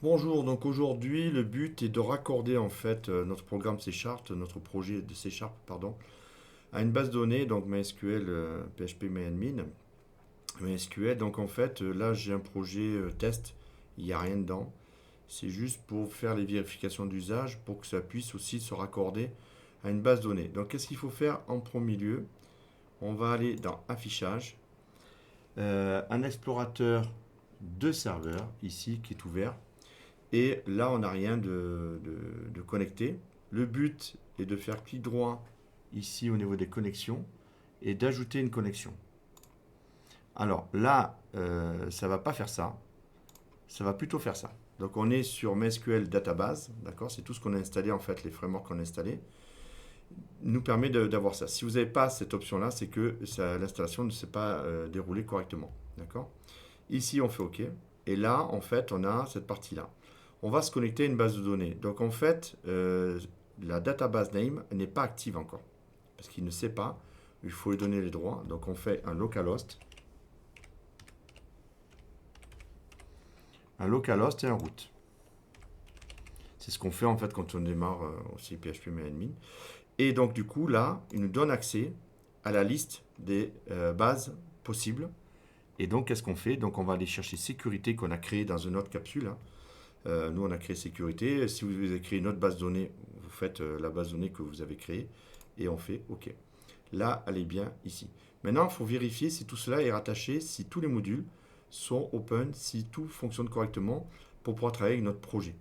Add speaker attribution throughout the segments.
Speaker 1: Bonjour, donc aujourd'hui le but est de raccorder en fait notre programme C Sharp, notre projet de C Sharp, pardon, à une base de données, donc MySQL, PHP MyAdmin, MySQL. Donc en fait là j'ai un projet test, il n'y a rien dedans. C'est juste pour faire les vérifications d'usage pour que ça puisse aussi se raccorder à une base de données. Donc qu'est-ce qu'il faut faire en premier lieu? On va aller dans Affichage, un explorateur de serveur ici qui est ouvert. Et là, on n'a rien de connecté. Le but est de faire clic droit ici au niveau des connexions et d'ajouter une connexion. Alors là, ça ne va pas faire ça. Ça va plutôt faire ça. Donc on est sur MySQL Database, d'accord? C'est tout ce qu'on a installé en fait, les frameworks qu'on a installés nous permet d'avoir ça. Si vous n'avez pas cette option-là, c'est que l'installation ne s'est pas déroulée correctement, d'accord? Ici, on fait OK. Et là, en fait, on a cette partie-là. On va se connecter à une base de données. Donc, en fait, la database name n'est pas active encore. Parce qu'il ne sait pas. Il faut lui donner les droits. Donc, on fait un localhost. Un localhost et un root. C'est ce qu'on fait, en fait, quand on démarre aussi PHP MyAdmin. Et donc, du coup, là, il nous donne accès à la liste des bases possibles. Et donc, qu'est-ce qu'on fait? Donc, on va aller chercher sécurité qu'on a créée dans une autre capsule. Nous, on a créé sécurité. Si vous avez créé une autre base de données, vous faites la base de données que vous avez créée et on fait OK. Là, elle est bien ici. Maintenant, il faut vérifier si tout cela est rattaché, si tous les modules sont open, si tout fonctionne correctement pour pouvoir travailler avec notre projet.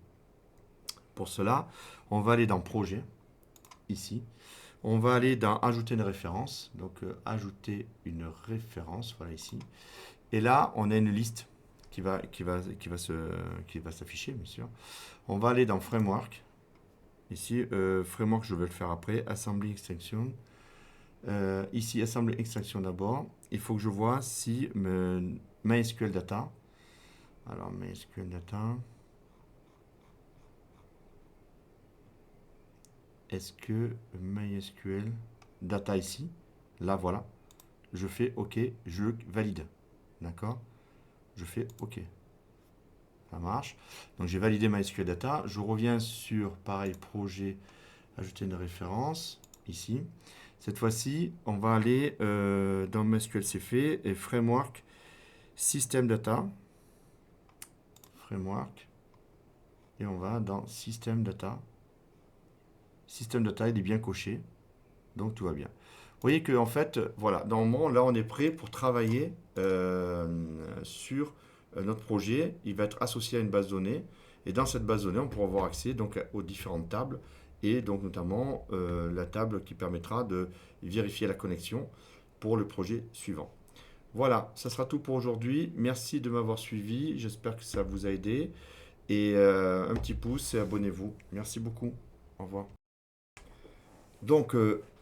Speaker 1: Pour cela, on va aller dans Projet, ici. On va aller dans Ajouter une référence. Donc, ajouter une référence, voilà ici. Et là, on a une liste qui va s'afficher, bien sûr. On va aller dans Framework. Ici, Framework, je vais le faire après. Assembly Extraction. Ici, Assembly Extraction d'abord. Il faut que je vois si MySQL Data. Alors, MySQL Data. Est-ce que MySQL Data ici, là, voilà. Je fais OK, je valide. D'accord? Je fais OK. Ça marche. Donc j'ai validé MySQL Data. Je reviens sur, pareil, projet, ajouter une référence, ici. Cette fois-ci, on va aller dans MySQL c'est fait, et Framework, System Data. Framework. Et on va dans System Data. System Data, il est bien coché. Donc tout va bien. Vous voyez que en fait, voilà, normalement, là, on est prêt pour travailler sur notre projet. Il va être associé à une base de données. Et dans cette base de données, on pourra avoir accès donc, aux différentes tables. Et donc notamment la table qui permettra de vérifier la connexion pour le projet suivant. Voilà, ça sera tout pour aujourd'hui. Merci de m'avoir suivi. J'espère que ça vous a aidé. Et un petit pouce et abonnez-vous. Merci beaucoup. Au revoir. Donc,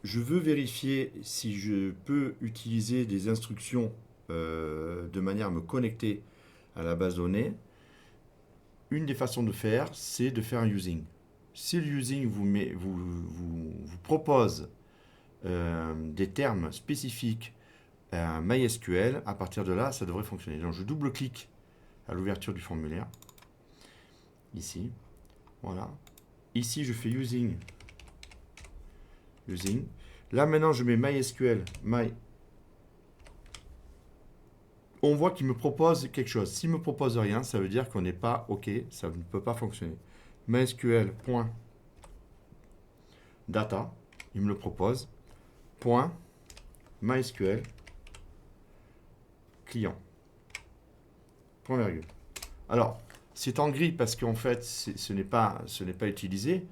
Speaker 1: je veux vérifier si je peux utiliser des instructions de manière à me connecter à la base de données. Une des façons de faire, c'est de faire un using. Si le using vous propose des termes spécifiques à MySQL, à partir de là, ça devrait fonctionner. Donc, je double-clique à l'ouverture du formulaire. Ici. Voilà. Ici, je fais using. Là, maintenant, je mets MySQL. On voit qu'il me propose quelque chose. S'il ne me propose rien, ça veut dire qu'on n'est pas OK, ça ne peut pas fonctionner. MySQL.data, il me le propose. Point MySQL client. Point virgule. Alors, c'est en gris parce qu'en fait, ce n'est pas utilisé,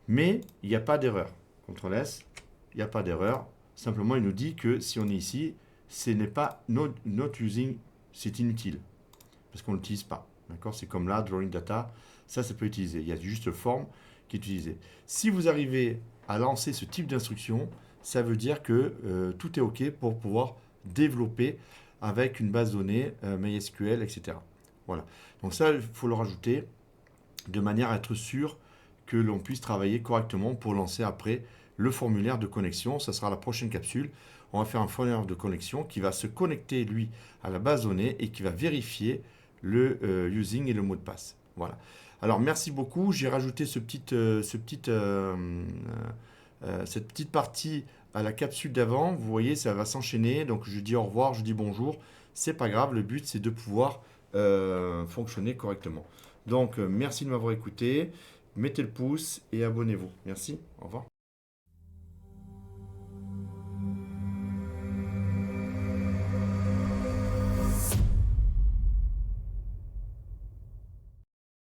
Speaker 1: mais il n'y a pas d'erreur. CTRL S, il n'y a pas d'erreur. Simplement, il nous dit que si on est ici, ce n'est pas not using, c'est inutile. Parce qu'on ne l'utilise pas. D'accord? C'est comme là, drawing data, ça peut utiliser. Il y a juste forme qui est utilisée. Si vous arrivez à lancer ce type d'instruction, ça veut dire que tout est OK pour pouvoir développer avec une base de données, MySQL, etc. Voilà. Donc ça, il faut le rajouter de manière à être sûr que l'on puisse travailler correctement pour lancer après le formulaire de connexion. Ça sera la prochaine capsule. On va faire un formulaire de connexion qui va se connecter, lui, à la base de données et qui va vérifier le using et le mot de passe. Voilà. Alors merci beaucoup. J'ai rajouté cette petite partie à la capsule d'avant. Vous voyez, ça va s'enchaîner. Donc je dis au revoir, je dis bonjour. C'est pas grave. Le but, c'est de pouvoir fonctionner correctement. Donc merci de m'avoir écouté. Mettez le pouce et abonnez-vous. Merci. Au revoir.